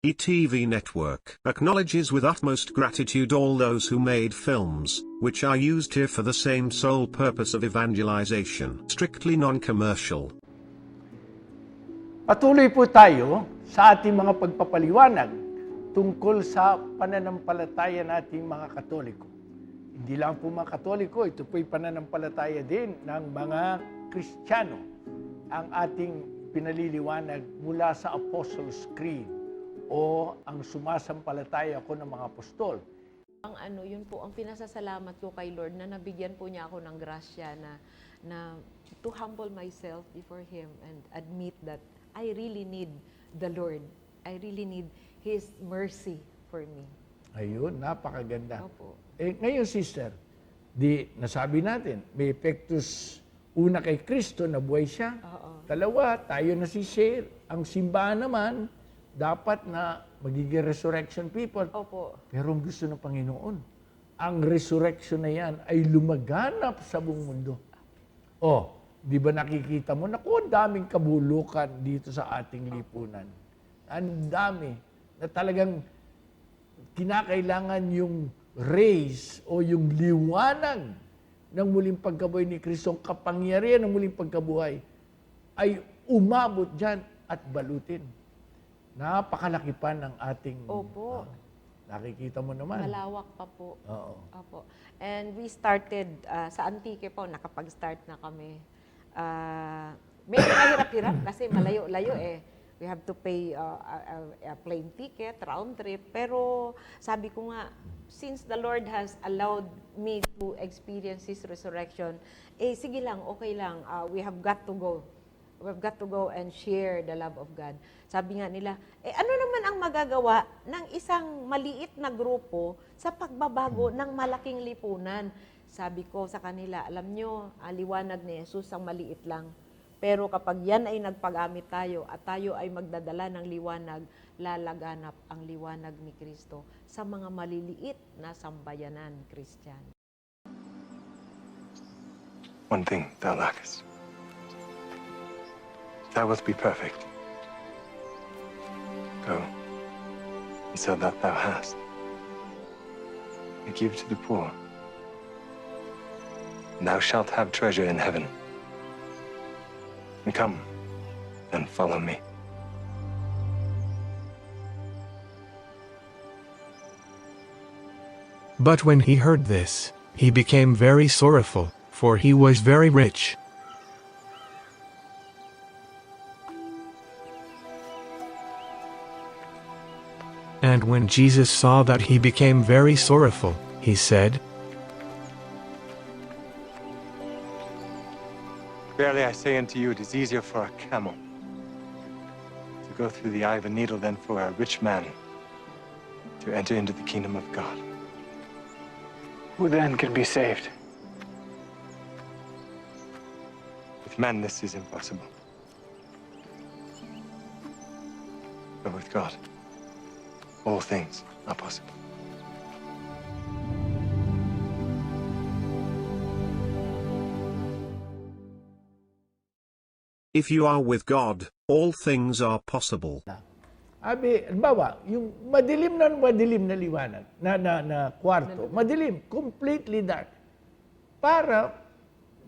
Etvn Network acknowledges with utmost gratitude all those who made films, which are used here for the same sole purpose of evangelization, strictly non-commercial. Patuloy po tayo sa ating mga pagpapaliwanag tungkol sa pananampalataya nating mga Katoliko. Hindi lang po mga Katoliko, ito po'y pananampalataya din ng mga Kristiyano. Ang ating pinaliliwanag mula sa Apostles' Creed o ang sumasampalataya ko ng mga apostol. Yun po ang pinasasalamat ko kay Lord na nabigyan po niya ako ng grasya na to humble myself before Him and admit that I really need the Lord. I really need His mercy for me. Ayun, napakaganda. Opo. Ngayon, sister, nasabi natin, may epektus una kay Kristo na buhay siya. Oo. Dalawa, tayo nasishare. Ang simbahan naman, dapat na magiging resurrection people. Opo. Pero ang gusto ng Panginoon, ang resurrection na yan ay lumaganap sa buong mundo. Oh, di ba nakikita mo, naku, ang daming kabulukan dito sa ating lipunan. Ang dami na talagang kinakailangan yung rays o yung liwanag ng muling pagkabuhay ni Kristo, ang kapangyarihan ng muling pagkabuhay ay umabot dyan at balutin. Napakalaki pa ng ating... Opo. Nakikita mo naman. Malawak pa po. Oo. Opo. And we started sa Antique po, nakapag-start na kami. Medyo mahirap-hirap kasi malayo-layo eh. We have to pay a plane ticket, round trip. Pero sabi ko nga, since the Lord has allowed me to experience His resurrection, sige lang, okay lang. We have got to go. We've got to go and share the love of God. Sabi nga nila, ano naman ang magagawa ng isang maliit na grupo sa pagbabago ng malaking lipunan? Sabi ko sa kanila, alam nyo, liwanag ni Jesus ang maliit lang. Pero kapag yan ay nagpagamit tayo at tayo ay magdadala ng liwanag, lalaganap ang liwanag ni Kristo sa mga maliliit na sambayanan Kristyan. One thing thou lackest. Thou wilt be perfect. Go, and sell that thou hast, and give to the poor. And thou shalt have treasure in heaven. And come, and follow me. But when he heard this, he became very sorrowful, for he was very rich. And when Jesus saw that he became very sorrowful, he said, Verily I say unto you, it is easier for a camel to go through the eye of a needle than for a rich man to enter into the kingdom of God. Who then can be saved? With man this is impossible. But with God, all things are possible. If you are with God, all things are possible. Halimbawa, yung madilim na liwanag, na kwarto, madilim, completely dark. Para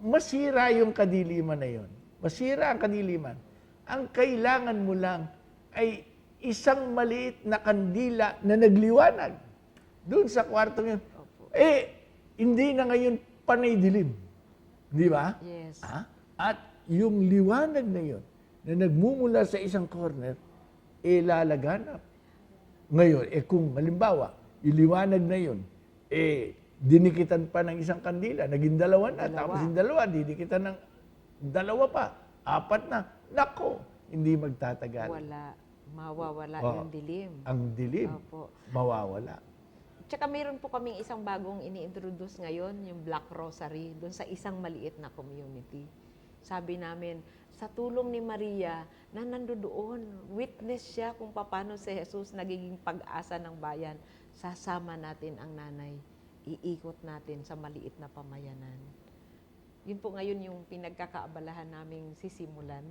masira yung kadiliman na yon. Masira ang kadiliman. Ang kailangan mo lang ay isang maliit na kandila na nagliwanag doon sa kwarto yun. Hindi na ngayon panay dilim. Di ba? Yes. At yung liwanag na yun, na nagmumula sa isang corner, lalaganap. Ngayon, kung halimbawa, yung liwanag na yun, dinikitan pa ng isang kandila, naging dalawa na, tapos yung dalawa, dinikitan ng dalawa pa, apat na, nako, hindi magtatagal. Mawawala yung dilim. Ang dilim, Opo. mawawala. Tsaka mayroon po kaming isang bagong ini-introduce ngayon, yung Black Rosary, doon sa isang maliit na community. Sabi namin, sa tulong ni Maria, na nandoon, witness siya kung paano si Jesus nagiging pag-asa ng bayan. Sasama natin ang nanay, iikot natin sa maliit na pamayanan. Yun po ngayon yung pinagkakaabalahan naming sisimulan.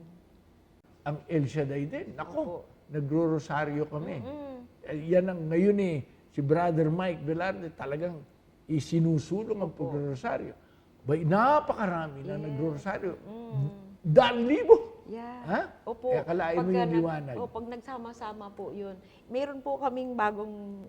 Ang El Shaddai din, nako, nagro-rosaryo kami. Yan ang ngayon si Brother Mike Velarde talagang isinusulong ang pagrorosaryo. Bay, napakarami na nagro-rosaryo. 10,000. Yeah. Ha? Opo. Kaya kalain mo yung liwanag. Pag nagsama-sama po yun. Meron po kaming bagong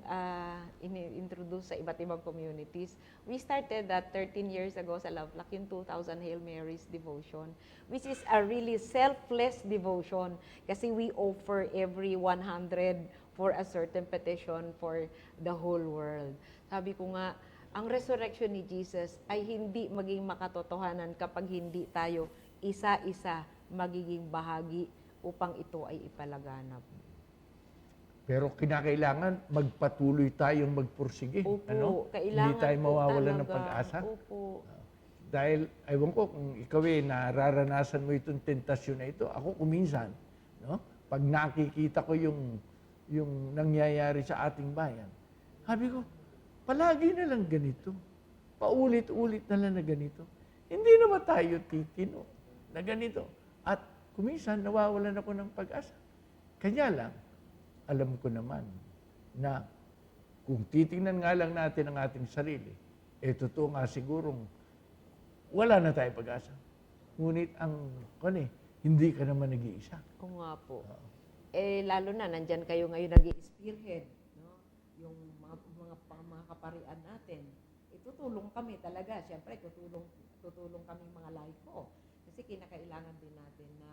introduce sa iba't ibang communities. We started that 13 years ago sa Love Luck, yung 2,000 Hail Marys devotion, which is a really selfless devotion kasi we offer every 100 for a certain petition for the whole world. Sabi ko nga, ang resurrection ni Jesus ay hindi maging makatotohanan kapag hindi tayo isa-isa magiging bahagi upang ito ay ipalaganap. Pero kinakailangan magpatuloy tayong magpursige. Opo, Hindi kailangan tayo po mawawalan ng talaga. pag-asa. Opo. Dahil, ewan ko, kung ikaw nararanasan mo itong tentasyon na ito, ako kuminsan, no? Pag nakikita ko yung nangyayari sa ating bayan, sabi ko, palagi na lang ganito. Paulit-ulit na lang na ganito. Hindi naman tayo titino na ganito. At kuminsan, nawawalan ako ng pag-asa. Kanya lang, alam ko naman na kung titingnan nga lang natin ang ating sarili, totoo nga sigurong wala na tayo pag-asa. Ngunit hindi ka naman nag-iisa. Oo nga po. Lalo na, nandyan kayo ngayon nag-i-spearhead, no? Yung mga kaparian natin. Tutulong kami talaga. Siyempre, tutulong kami mga laiko. Kasi kinakailangan din natin na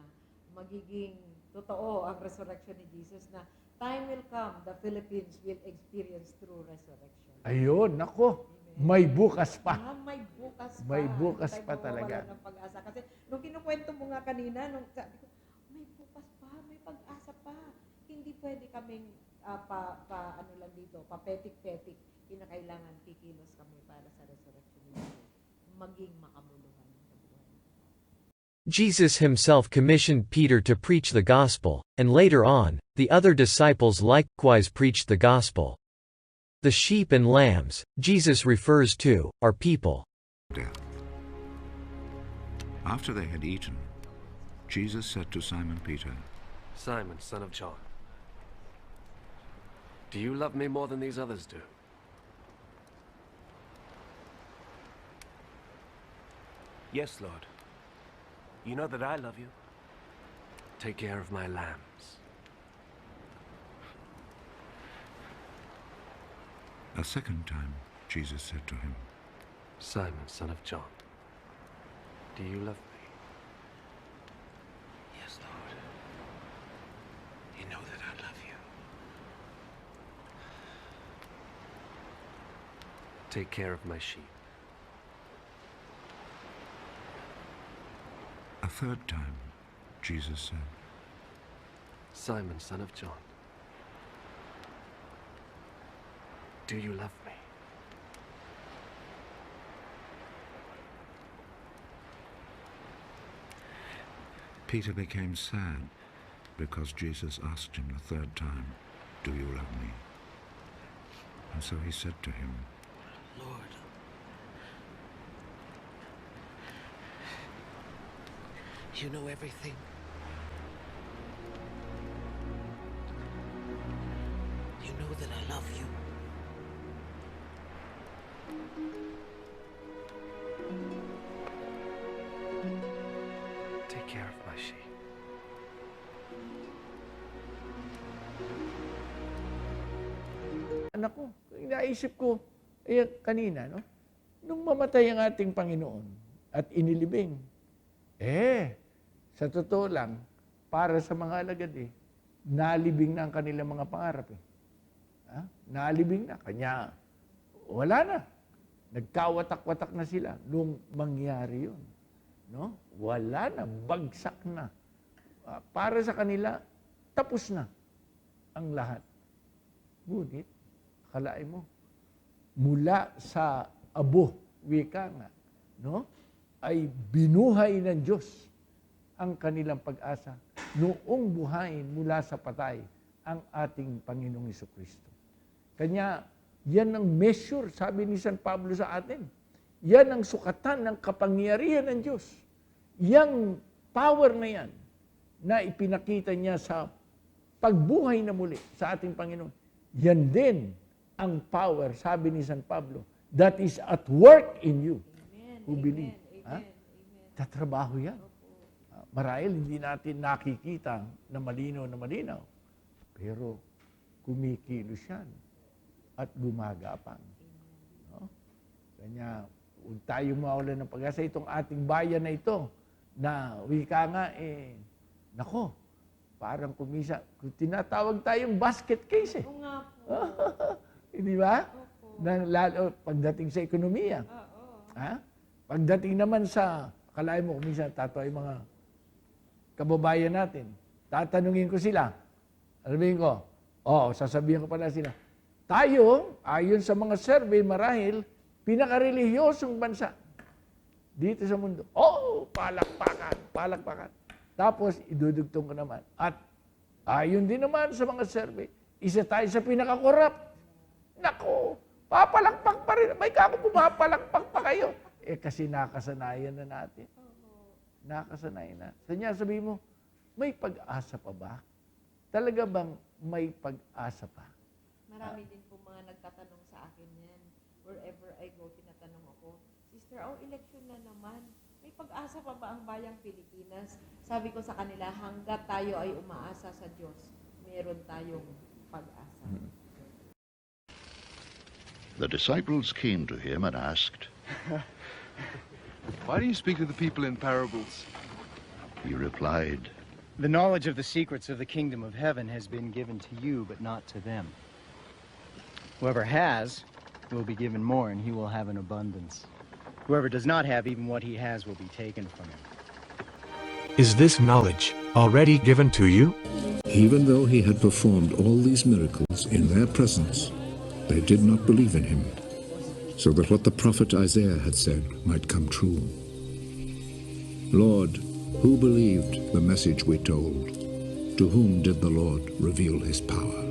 magiging totoo ang resurrection ni Jesus na time will come, the Philippines will experience true resurrection. Ayun, nako. May bukas pa. May bukas pa. May bukas Hindi pa tayo talaga. mawawalan ng pag-asa. Kasi nung kinukwento mo nga kanina, sabi ko, may bukas pa, may pag-asa pa. Hindi pwede kaming papetik-petik. Kinakailangan kikilos kami para sa resurrection ni Jesus. Maging makabuluhan sa buhay. Jesus himself commissioned Peter to preach the gospel, and later on, the other disciples likewise preached the gospel. The sheep and lambs Jesus refers to are people. Death. After they had eaten, Jesus said to Simon Peter, Simon, son of John, do you love me more than these others do? Yes, Lord. You know that I love you. Take care of my lambs. A second time, Jesus said to him, Simon, son of John, do you love me? Yes, Lord. You know that I love you. Take care of my sheep. A third time, Jesus said, Simon, son of John, do you love me? Peter became sad because Jesus asked him the third time, do you love me? And so he said to him, Lord, you know everything. You know that I love you. Take care of my sheep. Anak ko, inaisip ko, kanina, no? Nung mamatay ang ating Panginoon at inilibing, sa totoo lang, para sa mga alagad nalibing na ang kanilang mga pangarap Nalibing na. Kanya, wala na. Nagkawatak-watak na sila nung mangyari yun. No? Wala na. Bagsak na. Para sa kanila, tapos na ang lahat. Ngunit, akalain mo, mula sa abo, wika nga, no? Ay binuhay ng Diyos ang kanilang pag-asa noong buhayin mula sa patay ang ating Panginoong Jesucristo. Kanya, yan ang measure, sabi ni San Pablo sa atin. Yan ang sukatan ng kapangyarihan ng Diyos. Yang power na yan na ipinakita niya sa pagbuhay na muli sa ating Panginoon. Yan din ang power, sabi ni San Pablo, that is at work in you who believe. Tatrabaho yan. Marahil hindi natin nakikita na malinaw, pero kumikilos yan at gumagapang. No? Kanya, huwag tayong mawalan ng pag-asa. Itong ating bayan na ito, na wika nga, nako, parang kumisa. Tinatawag tayong basket case eh. Oo nga po. Di ba? Lalo pagdating sa ekonomiya. Ha? Pagdating naman sa, akalain mo, kumisa, tatawa yung mga kababayan natin. Tatanungin ko sila. Sabihin ko, sasabihin ko pala sila, tayo, ayon sa mga survey, marahil, pinakarelihiyosong bansa dito sa mundo. Palakpakan. Tapos, idudugtong ko naman. At ayon din naman sa mga survey, isa tayo sa pinakakorap. Nako, papalakpak pa rin. May kako pumapalakpak pa kayo. Kasi nakasanayan na natin. Nakasanayan na. Kanya sabihin mo, may pag-asa pa ba? Talaga bang may pag-asa pa? Marami din po mga nagtatanong sa akin yan. Wherever I go, tinatanong ako, Sister, election na naman. May pag-asa pa ba ang bayang Pilipinas? Sabi ko sa kanila, hanggat tayo ay umaasa sa Diyos, meron tayong pag-asa. The disciples came to him and asked, Why do you speak to the people in parables? He replied, The knowledge of the secrets of the kingdom of heaven has been given to you, but not to them. Whoever has will be given more, and he will have an abundance. Whoever does not have, even what he has will be taken from him. Is this knowledge already given to you? Even though he had performed all these miracles in their presence, they did not believe in him, so that what the prophet Isaiah had said might come true. Lord, who believed the message we told? To whom did the Lord reveal his power?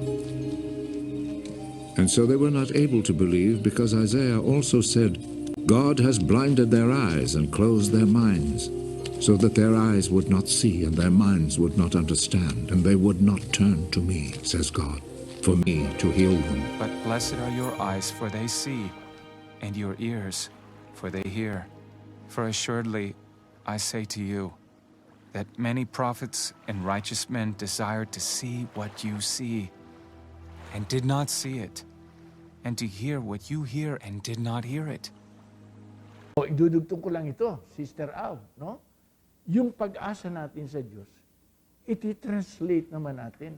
And so they were not able to believe, because Isaiah also said, God has blinded their eyes and closed their minds, so that their eyes would not see and their minds would not understand, and they would not turn to me, says God, for me to heal them. But blessed are your eyes, for they see, and your ears, for they hear. For assuredly, I say to you, that many prophets and righteous men desired to see what you see, and did not see it, and to hear what you hear and did not hear it. Idudugtong ko lang ito, Sister Au, no? Yung pag-asa natin sa Diyos, iti-translate naman natin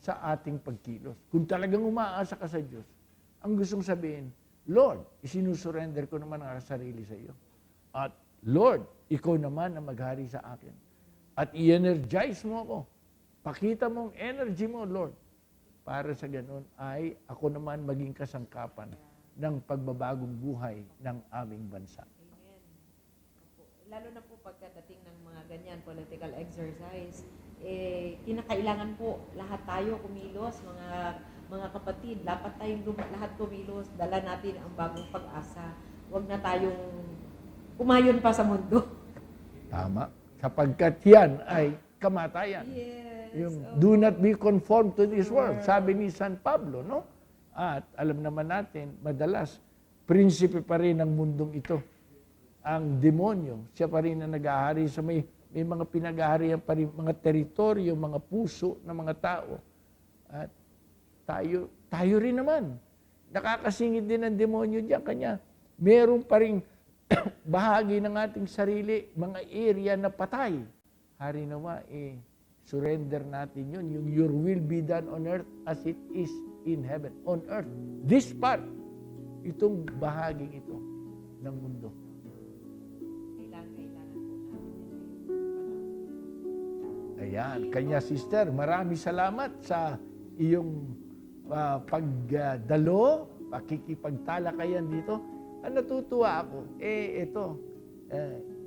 sa ating pagkilos. Kung talagang umaasa ka sa Diyos, ang gustong sabihin, Lord, isinusurrender ko naman ang sarili sa iyo. At Lord, ikaw naman ang maghari sa akin. At i-energize mo ako. Pakita mo ang energy mo, Lord. Para sa ganun ay ako naman maging kasangkapan ng pagbabagong buhay ng aming bansa. Amen. Lalo na po pagkadating ng mga ganyan, political exercise, kinakailangan po lahat tayo kumilos, mga kapatid, dapat tayong lahat kumilos, dala natin ang bagong pag-asa. Huwag na tayong kumayon pa sa mundo. Tama. Sapagkat yan ay kamatayan. Yes. Yung do not be conformed to this world. Sabi ni San Pablo, no? At alam naman natin, madalas, prinsipe pa rin ng mundong ito. Ang demonyo, siya pa rin na nag-ahari sa may mga pinag-aharian pa rin, mga teritoryo, mga puso ng mga tao. At tayo rin naman. Nakakasingit din ang demonyo diyan. Kanya, meron pa rin bahagi ng ating sarili, mga area na patay. Hari nawa, surrender natin yun. Yung your will be done on earth as it is in heaven. On earth. This part, itong bahaging ito ng mundo. Kailangan po natin. Ayan. Kanya, sister, maraming salamat sa iyong pagdalo, pakikipagtalakayan dito. Natutuwa ako.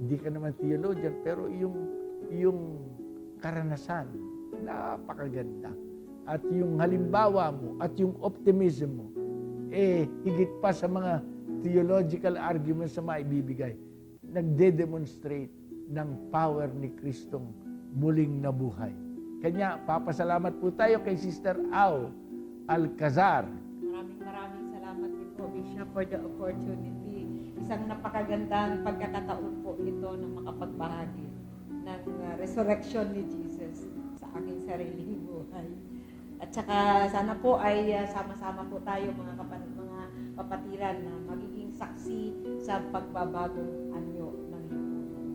Hindi ka naman theologian, pero yung karanasan, napakaganda. At yung halimbawa mo, at yung optimism mo, higit pa sa mga theological arguments na maibibigay, nagde-demonstrate ng power ni Kristong muling nabuhay. Kanya, papasalamat po tayo kay Sister Au Alcazar. Maraming salamat din po, Bishop, for the opportunity. Isang napakagandang pagkakataon po ito na makapagbahagi ng resurrection ni Jesus sa aking sariling buhay. At saka sana po ay sama-sama po tayo mga kapatiran na magiging saksi sa pagbabagong anyo ng lipunan.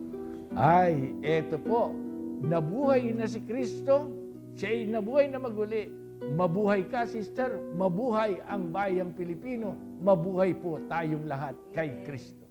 Ay, eto po, nabuhay na si Kristo, siya'y nabuhay na maguli. Mabuhay ka, sister, mabuhay ang bayang Pilipino, mabuhay po tayong lahat kay Kristo.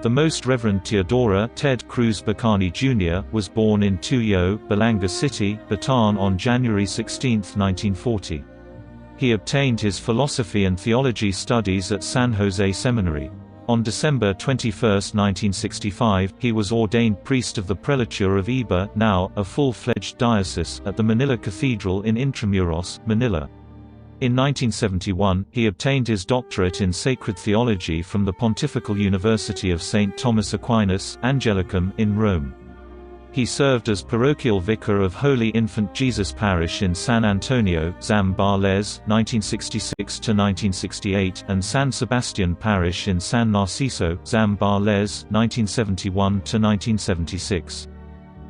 The Most Reverend Teodora Ted Cruz Bacani Jr. was born in Tuyo, Balanga City, Bataan on January 16, 1940. He obtained his philosophy and theology studies at San Jose Seminary. On December 21, 1965, he was ordained priest of the Prelature of Iba, now a full-fledged diocese, at the Manila Cathedral in Intramuros, Manila. In 1971, he obtained his doctorate in sacred theology from the Pontifical University of St. Thomas Aquinas, Angelicum, in Rome. He served as parochial vicar of Holy Infant Jesus Parish in San Antonio, Zambales, 1966–1968, and San Sebastian Parish in San Narciso, Zambales, 1971–1976.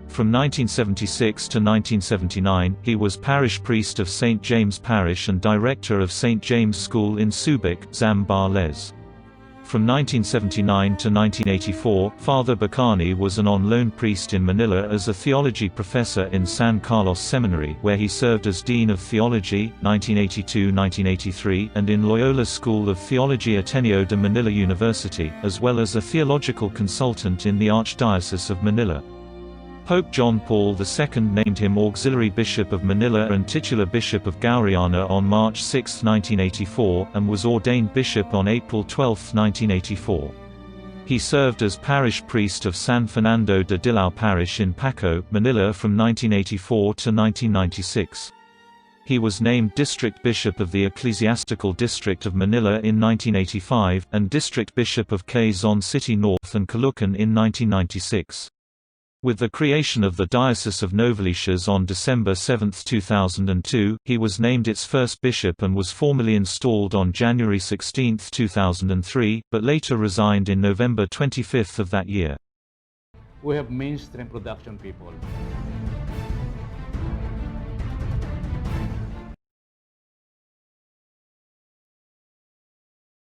From 1976 to 1979, he was parish priest of St. James Parish and director of St. James School in Subic, Zambales. From 1979 to 1984, Father Bacani was an on-loan priest in Manila as a theology professor in San Carlos Seminary, where he served as Dean of Theology, 1982–1983, and in Loyola School of Theology Ateneo de Manila University, as well as a theological consultant in the Archdiocese of Manila. Pope John Paul II named him Auxiliary Bishop of Manila and titular Bishop of Gauriana on March 6, 1984, and was ordained bishop on April 12, 1984. He served as parish priest of San Fernando de Dilao Parish in Paco, Manila from 1984 to 1996. He was named District Bishop of the Ecclesiastical District of Manila in 1985, and District Bishop of Quezon City North and Caloocan in 1996. With the creation of the Diocese of Novaliches on December 7, 2002, he was named its first bishop and was formally installed on January 16, 2003, but later resigned in November 25 of that year. We have mainstream production people.